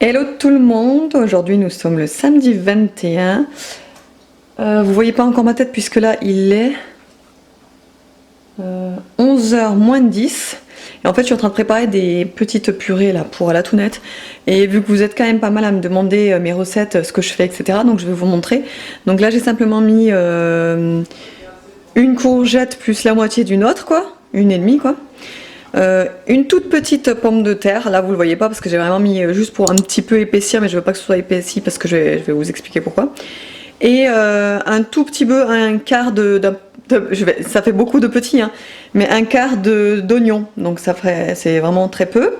Hello tout le monde, aujourd'hui nous sommes le samedi 21. Vous voyez pas encore ma tête puisque là il est 11h moins 10. Et en fait je suis en train de préparer des petites purées là pour la tounette. Et vu que vous êtes quand même pas mal à me demander mes recettes, ce que je fais, etc. Donc je vais vous montrer. Donc là j'ai simplement mis une courgette plus la moitié d'une autre quoi, une et demie quoi. Une toute petite pomme de terre, là vous le voyez pas parce que j'ai vraiment mis juste pour un petit peu épaissir, mais je veux pas que ce soit épaissi parce que je vais vous expliquer pourquoi. Et un tout petit peu, un quart ça fait beaucoup de petits, hein, mais un quart d'oignon, donc c'est vraiment très peu.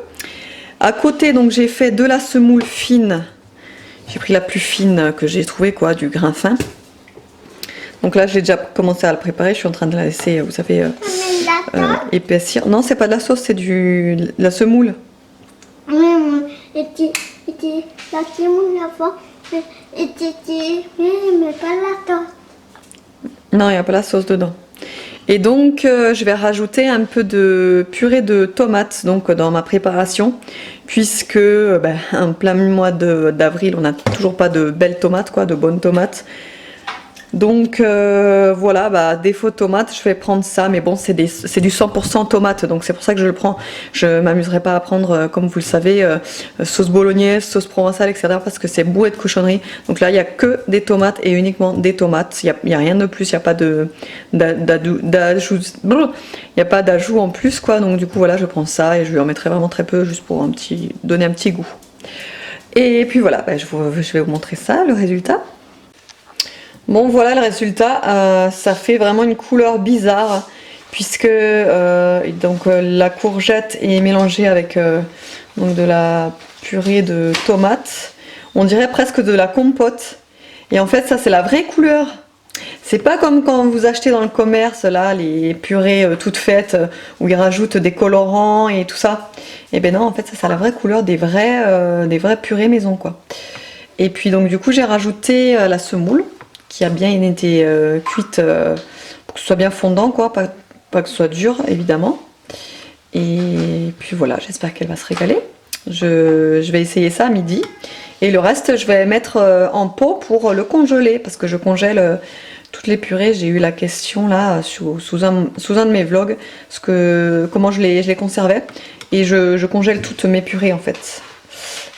À côté, donc j'ai fait de la semoule fine, j'ai pris la plus fine que j'ai trouvée, quoi, du grain fin. Donc là, j'ai déjà commencé à le préparer, je suis en train de la laisser, vous savez, épaissir. Non, c'est pas de la sauce, c'est de la semoule. Oui, et la semoule la fois, mais pas la sauce. Non, il n'y a pas la sauce dedans. Et donc, je vais rajouter un peu de purée de tomates donc, dans ma préparation, puisque en plein mois d'avril, on n'a toujours pas de belles tomates, quoi, de bonnes tomates. Donc voilà, défaut de tomate, je vais prendre ça, mais bon c'est du 100% tomate, donc c'est pour ça que je le prends. Je m'amuserai pas à prendre, comme vous le savez, sauce bolognaise, sauce provençale, etc. parce que c'est bourré de cochonneries. Donc là il n'y a que des tomates et uniquement des tomates, il n'y a rien de plus, il n'y a pas d'ajout en plus quoi. Donc du coup voilà, je prends ça et je lui en mettrai vraiment très peu juste pour donner un petit goût. Et puis voilà, je vais vous montrer ça, le résultat. Bon voilà le résultat, ça fait vraiment une couleur bizarre puisque la courgette est mélangée avec donc de la purée de tomates, on dirait presque de la compote, et en fait ça c'est la vraie couleur. C'est pas comme quand vous achetez dans le commerce là les purées toutes faites où ils rajoutent des colorants et tout ça. Et ben non, en fait ça c'est la vraie couleur des vraies purées maison quoi. Et puis donc du coup j'ai rajouté la semoule qui a bien été cuite pour que ce soit bien fondant quoi, pas que ce soit dur évidemment. Et puis voilà, j'espère qu'elle va se régaler. Je vais essayer ça à midi et le reste je vais mettre en pot pour le congeler parce que je congèle toutes les purées. J'ai eu la question là sous un de mes vlogs comment je les conservais, et je congèle toutes mes purées en fait.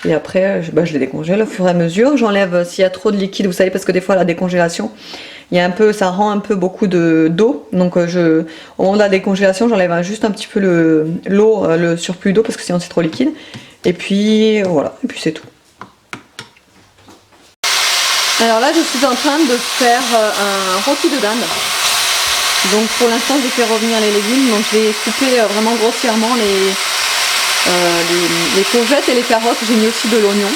Et après, je les décongèle au fur et à mesure. J'enlève s'il y a trop de liquide, vous savez, parce que des fois, la décongélation, ça rend un peu beaucoup d'eau. Donc, au moment de la décongélation, j'enlève juste un petit peu le surplus d'eau, parce que sinon c'est trop liquide. Et puis, voilà. Et puis, c'est tout. Alors là, je suis en train de faire un rôti de dinde. Donc, pour l'instant, j'ai fait revenir les légumes. Donc, je vais couper vraiment grossièrement les courgettes et les carottes. J'ai mis aussi de l'oignon.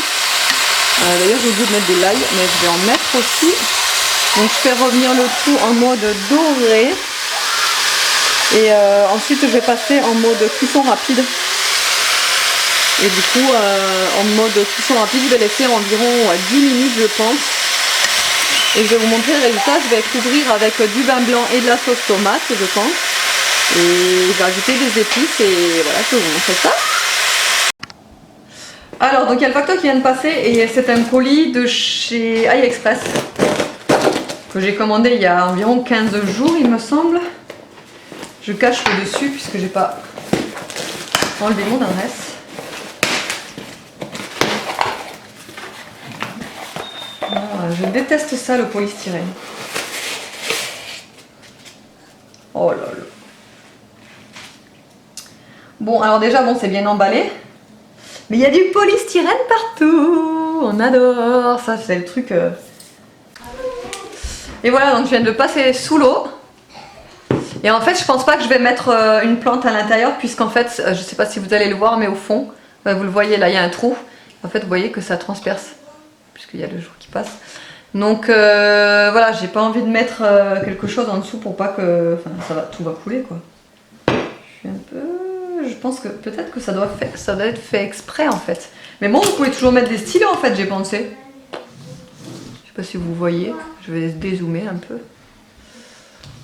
D'ailleurs j'ai oublié de mettre de l'ail, mais je vais en mettre aussi. Donc je fais revenir le tout en mode doré. Et ensuite je vais passer en mode cuisson rapide. Et du coup en mode cuisson rapide je vais laisser environ 10 minutes je pense. Et je vais vous montrer le résultat. Je vais couvrir avec du vin blanc et de la sauce tomate je pense. Et je vais ajouter des épices et voilà, je vais vous montrer ça. Alors donc il y a le facteur qui vient de passer et c'est un colis de chez AliExpress que j'ai commandé il y a environ 15 jours il me semble. Je cache le dessus puisque j'ai pas enlevé mon adresse. Je déteste ça, le polystyrène. Oh là là. Bon alors déjà c'est bien emballé. Mais il y a du polystyrène partout. On adore. Ça c'est le truc. Et voilà, donc je viens de passer sous l'eau. Et en fait je pense pas que je vais mettre une plante à l'intérieur, puisqu'en fait, je sais pas si vous allez le voir, mais au fond, vous le voyez là, il y a un trou. En fait vous voyez que ça transperce, puisqu'il y a le jour qui passe. Donc voilà, j'ai pas envie de mettre quelque chose en dessous pour pas que... Enfin tout va couler quoi. Je suis un peu... Je pense que peut-être que ça doit être fait exprès en fait. Mais bon, vous pouvez toujours mettre des stylos en fait, j'ai pensé. Je sais pas si vous voyez, je vais dézoomer un peu.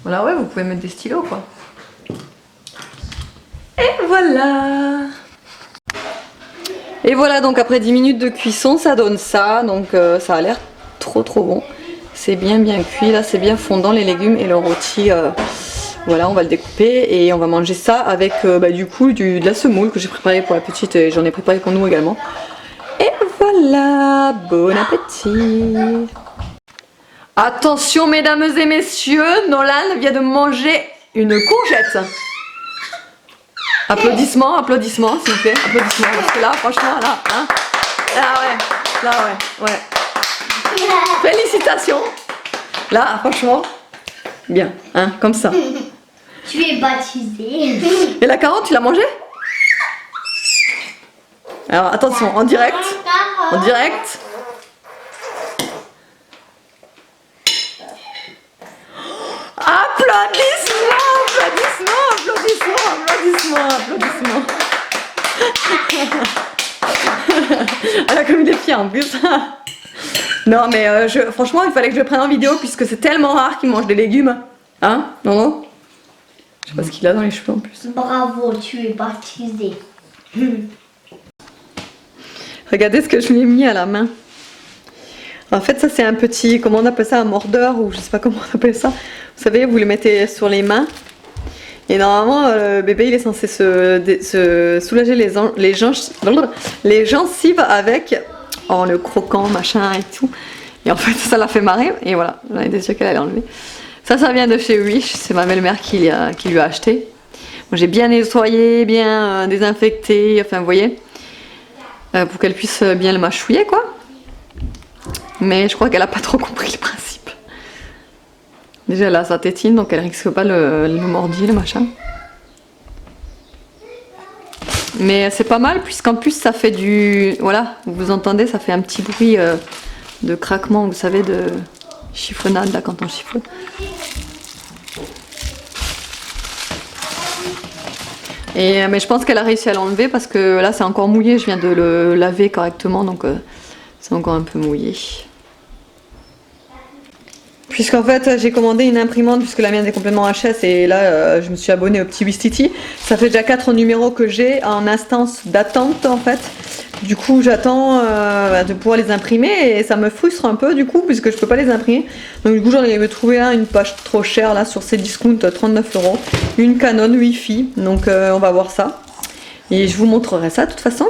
Voilà, ouais, vous pouvez mettre des stylos quoi. Et voilà. Et voilà, donc après 10 minutes de cuisson, ça donne ça. Donc ça a l'air trop bon. C'est bien cuit, là c'est bien fondant les légumes et le rôti. Voilà, on va le découper et on va manger ça avec du coup de la semoule que j'ai préparée pour la petite et j'en ai préparé pour nous également. Et voilà, bon appétit. Attention mesdames et messieurs, Nolan vient de manger une courgette. Applaudissements, applaudissements s'il vous plaît, applaudissements parce que là franchement là, hein, là ouais. Félicitations. Là franchement, bien, hein, comme ça. Tu es baptisé. Et la carotte, tu l'as mangée? Alors attention, en direct. En direct. Applaudissements, applaudissements. Elle a commis des pieds en plus. Non mais franchement il fallait que je le prenne en vidéo puisque c'est tellement rare qu'il mange des légumes. Hein? Non? Je sais pas ce qu'il a dans les cheveux en plus. Bravo, tu es baptisé. Regardez ce que je lui ai mis à la main. En fait ça c'est un petit, comment on appelle ça, un mordeur ou je sais pas comment on appelle ça. Vous savez, vous le mettez sur les mains. Et normalement le bébé il est censé se soulager les gencives avec, en le croquant machin et tout. Et en fait ça l'a fait marrer et voilà, j'en étais sûre qu'elle allait enlever. Ça vient de chez Wish, c'est ma belle-mère qui lui a acheté. Moi j'ai bien nettoyé, bien désinfecté, enfin vous voyez, pour qu'elle puisse bien le mâchouiller quoi. Mais je crois qu'elle a pas trop compris le principe. Déjà elle a sa tétine donc elle risque pas le mordi, le machin. Mais c'est pas mal puisqu'en plus ça fait du... Voilà, vous entendez, ça fait un petit bruit de craquement, vous savez, de chiffonnade là quand on chiffonne. Mais je pense qu'elle a réussi à l'enlever parce que là c'est encore mouillé, je viens de le laver correctement donc c'est encore un peu mouillé. Puisqu'en fait j'ai commandé une imprimante puisque la mienne est complètement HS et là je me suis abonnée au petit Wistiti. Ça fait déjà 4 numéros que j'ai en instance d'attente en fait. Du coup j'attends de pouvoir les imprimer et ça me frustre un peu du coup puisque je peux pas les imprimer. Donc du coup j'en ai trouvé une page trop chère là sur Cdiscount, 39 €. Une Canon Wi-Fi, donc on va voir ça. Et je vous montrerai ça de toute façon.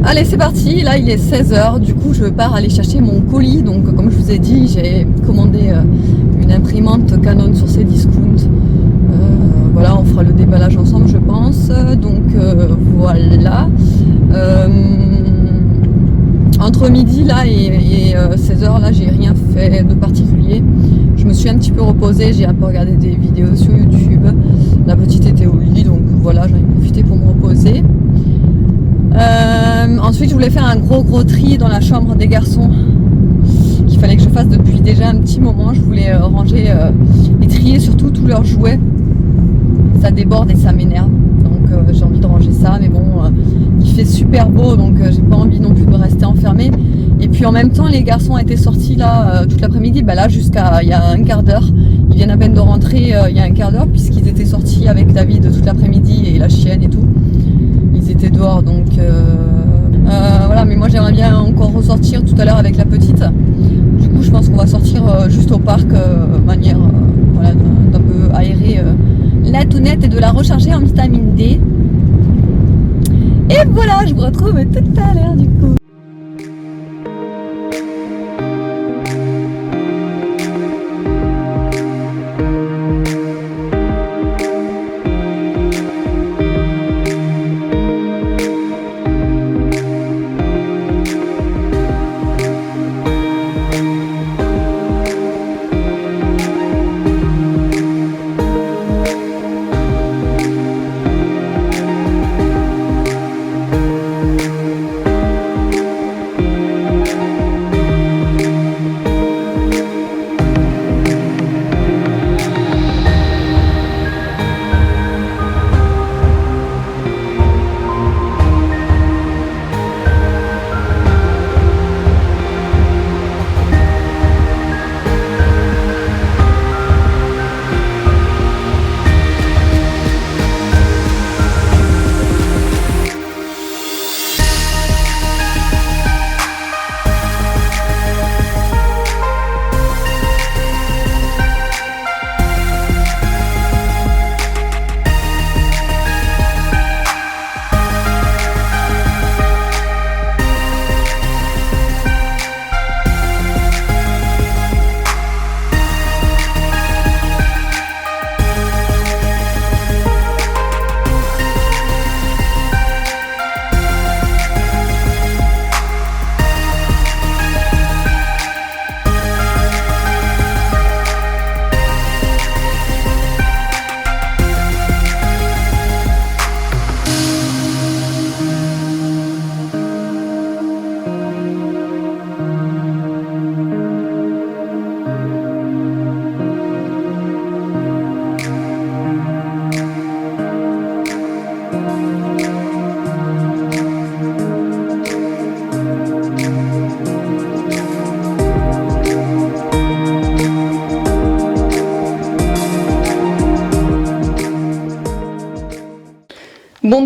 Allez c'est parti, là il est 16 h, du coup je pars aller chercher mon colis. Donc comme je vous ai dit j'ai commandé une imprimante Canon sur Cdiscount. Voilà, on fera le déballage ensemble je pense. Donc voilà. Entre midi là et 16 h là j'ai rien fait de particulier. Je me suis un petit peu reposée, j'ai un peu regardé des vidéos sur YouTube. La petite était au lit donc voilà, j'en ai profité pour me reposer. Ensuite je voulais faire un gros tri dans la chambre des garçons qu'il fallait que je fasse depuis déjà un petit moment. Je voulais ranger et trier surtout tous leurs jouets. Ça déborde et ça m'énerve donc j'ai envie de ranger ça mais bon il fait super beau donc j'ai pas envie non plus de rester enfermée. Et puis en même temps les garçons étaient sortis là toute l'après-midi, là jusqu'à il y a un quart d'heure. Ils viennent à peine de rentrer il y a un quart d'heure puisqu'ils étaient sortis avec David toute l'après-midi et la chienne et tout. Ils étaient dehors donc voilà, mais moi j'aimerais bien encore ressortir tout à l'heure avec la petite. Du coup je pense qu'on va sortir juste au parc manière voilà, d'un peu aérer la tounette et de la recharger en vitamine D. Et voilà, je vous retrouve tout à l'heure du coup.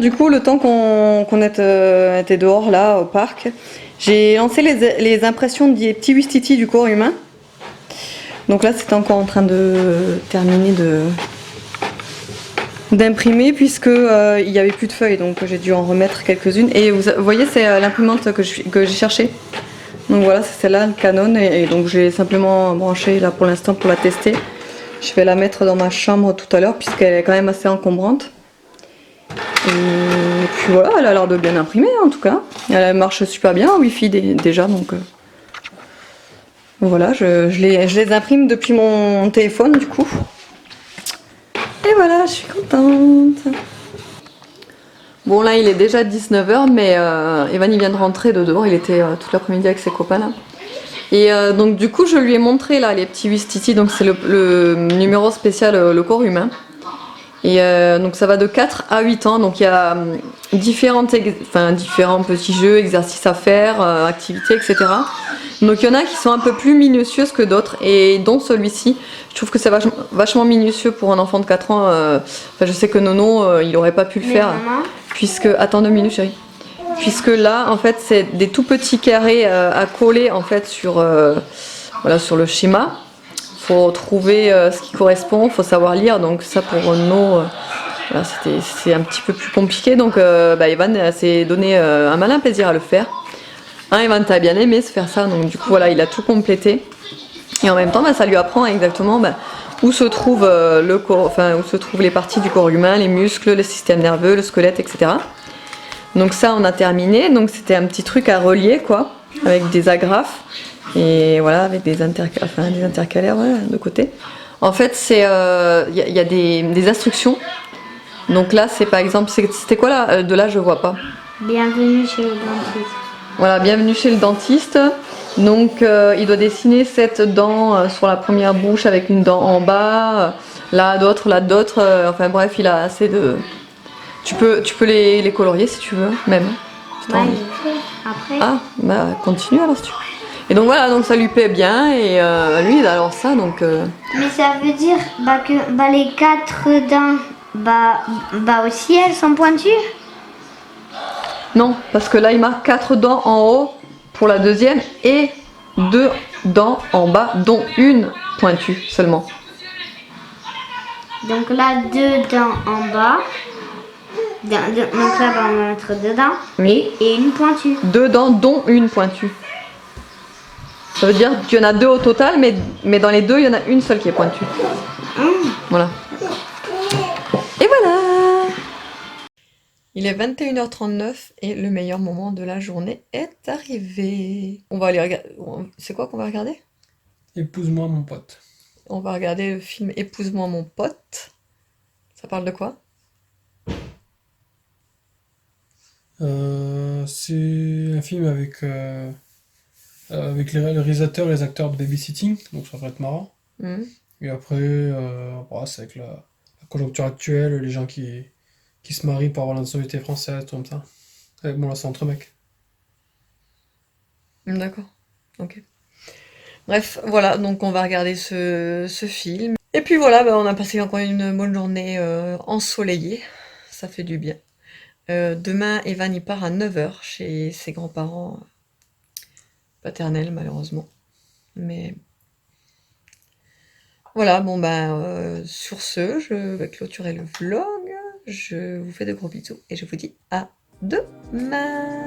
du coup, le temps qu'on était dehors là au parc, j'ai lancé les impressions des petits Wistiti du corps humain. Donc là, c'est encore en train de terminer d'imprimer puisque il n'y avait plus de feuilles, donc j'ai dû en remettre quelques-unes. Et vous voyez, c'est l'imprimante que j'ai cherchée. Donc voilà, c'est celle-là, le Canon, et donc j'ai simplement branché là pour l'instant pour la tester. Je vais la mettre dans ma chambre tout à l'heure puisqu'elle est quand même assez encombrante. Et puis voilà, elle a l'air de bien imprimer en tout cas. Elle marche super bien en Wi-Fi déjà, donc voilà, je les imprime depuis mon téléphone du coup. Et voilà, je suis contente. Bon là il est déjà 19h, mais Evan il vient de rentrer de dehors, il était toute l'après-midi avec ses copains là. Et donc du coup je lui ai montré là les petits Wistiti, donc c'est le numéro spécial le corps humain. Et donc ça va de 4 à 8 ans, donc il y a différents petits jeux, exercices à faire, activités, etc. Donc il y en a qui sont un peu plus minutieuses que d'autres, et dont celui-ci, je trouve que c'est vachement minutieux pour un enfant de 4 ans. Je sais que Nono, il aurait pas pu le faire, puisque... Attends 2 minutes chérie. Puisque là, en fait, c'est des tout petits carrés à coller en fait sur le schéma. Faut trouver ce qui correspond, faut savoir lire, donc ça pour Renaud, c'est un petit peu plus compliqué, donc Evan s'est donné un malin plaisir à le faire. Evan t'as bien aimé se faire ça, donc du coup voilà, il a tout complété, et en même temps ça lui apprend exactement où se trouve le corps, où se trouvent les parties du corps humain, les muscles, le système nerveux, le squelette, etc. Donc ça on a terminé, donc c'était un petit truc à relier quoi, avec des agrafes. Et voilà, avec des intercalaires de côté. En fait, c'est y a des instructions. Donc là, c'est par exemple, c'était quoi là? De là, je vois pas. Bienvenue chez le dentiste. Voilà, bienvenue chez le dentiste. Donc, il doit dessiner 7 dents sur la première bouche avec une dent en bas, là d'autres. Enfin bref, il a assez de. Tu peux les colorier si tu veux, même. Ouais, après. Ah, continue alors si tu veux. Et donc voilà, donc ça lui plaît bien, et lui il adore ça, donc... Mais ça veut dire que les 4 dents, aussi elles sont pointues? Non, parce que là il marque 4 dents en haut pour la deuxième, et 2 dents en bas, dont une pointue seulement. Donc là, 2 dents en bas. Donc là, on va mettre 2 dents. Oui. Et une pointue. 2 dents, dont une pointue. Ça veut dire qu'il y en a 2 au total, mais dans les 2, il y en a une seule qui est pointue. Voilà. Et voilà. Il est 21h39 et le meilleur moment de la journée est arrivé. On va aller regarder... C'est quoi qu'on va regarder? Épouse-moi mon pote. On va regarder le film Épouse-moi mon pote. Ça parle de quoi? C'est un film avec le réalisateur et les acteurs de Babysitting, donc ça va être marrant. Et après, c'est avec la conjoncture actuelle, les gens qui se marient par la nationalité française, tout comme ça. Bon, là, c'est entre mecs. D'accord, ok. Bref, voilà, donc on va regarder ce film. Et puis voilà, on a passé encore une bonne journée ensoleillée. Ça fait du bien. Demain, Evan il part à 9h chez ses grands-parents paternels, malheureusement. Mais voilà, sur ce, je vais clôturer le vlog. Je vous fais de gros bisous et je vous dis à demain.